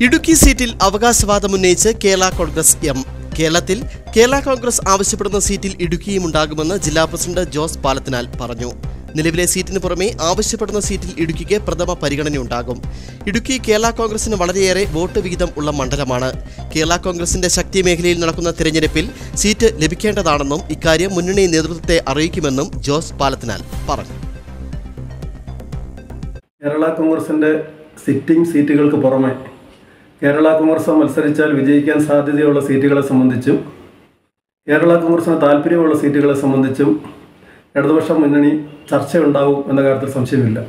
ഇടുക്കി സീറ്റിൽ അവകാശവാദമുന്നയിച്ച് കേരള കോൺഗ്രസ് എം. കേരളത്തിൽ കേരള കോൺഗ്രസ് ആവശ്യപ്പെടുന്ന സീറ്റിൽ ഇടുക്കിയും ഉണ്ടാകുമെന്ന് ജില്ലാ പ്രസിഡന്റ് ജോസ് പാലത്തിനാൽ പറഞ്ഞു. നിലവിലെ സീറ്റിന് പുറമെ ആവശ്യപ്പെടുന്ന സീറ്റിൽ ഇടുക്കിക്ക് പ്രഥമ പരിഗണനയുണ്ടാകും. ഇടുക്കി കേരള കോൺഗ്രസിന് വളരെയേറെ വോട്ട് വിഹിതം ഉള്ള മണ്ഡലമാണ്. കേരള കോൺഗ്രസിന്റെ ശക്തി മേഖലയിൽ നടക്കുന്ന തിരഞ്ഞെടുപ്പിൽ സീറ്റ് ലഭിക്കേണ്ടതാണെന്നും ഇക്കാര്യം മുന്നണി നേതൃത്വത്തെ അറിയിക്കുമെന്നും ജോസ് പാലത്തിനാൽ പറഞ്ഞു. കേരള കോൺഗ്രസിന്റെ സിറ്റിംഗ് സീറ്റുകൾക്ക് പുറമെ കേരള കോൺഗ്രസ് മത്സരിച്ചാൽ വിജയിക്കാൻ സാധ്യതയുള്ള സീറ്റുകളെ സംബന്ധിച്ചും കേരള കോൺഗ്രസിന് താല്പര്യമുള്ള സീറ്റുകളെ സംബന്ധിച്ചും ഇടതുപക്ഷ മുന്നണി ചർച്ചയുണ്ടാവും എന്ന കാര്യത്തിൽ സംശയമില്ല.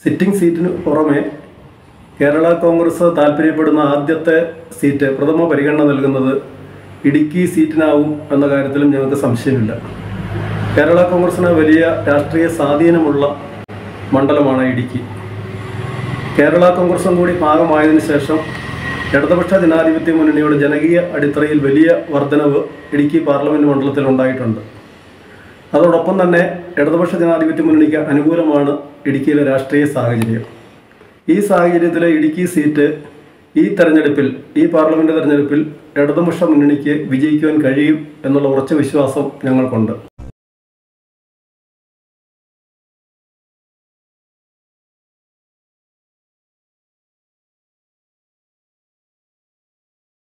സിറ്റിംഗ് സീറ്റിന് പുറമെ കേരള കോൺഗ്രസ് താല്പര്യപ്പെടുന്ന ആദ്യത്തെ സീറ്റ് പ്രഥമ പരിഗണന നൽകുന്നത് ഇടുക്കി സീറ്റിനാവും എന്ന കാര്യത്തിലും ഞങ്ങൾക്ക് സംശയമില്ല. കേരള കോൺഗ്രസിന് വലിയ രാഷ്ട്രീയ സ്വാധീനമുള്ള മണ്ഡലമാണ് ഇടുക്കി. കേരള കോൺഗ്രസും കൂടി ഭാഗമായതിനു ശേഷം ഇടതുപക്ഷ ജനാധിപത്യ മുന്നണിയുടെ ജനകീയ അടിത്തറയിൽ വലിയ വർധനവ് ഇടുക്കി പാർലമെൻറ്റ് മണ്ഡലത്തിൽ ഉണ്ടായിട്ടുണ്ട്. അതോടൊപ്പം തന്നെ ഇടതുപക്ഷ ജനാധിപത്യ മുന്നണിക്ക് അനുകൂലമാണ് ഇടുക്കിയിലെ രാഷ്ട്രീയ സാഹചര്യം. ഈ സാഹചര്യത്തിൽ ഇടുക്കി സീറ്റ് ഈ പാർലമെൻറ്റ് തെരഞ്ഞെടുപ്പിൽ ഇടതുപക്ഷ മുന്നണിക്ക് വിജയിക്കുവാൻ കഴിയും എന്നുള്ള ഉറച്ച വിശ്വാസം ഞങ്ങൾക്കുണ്ട്.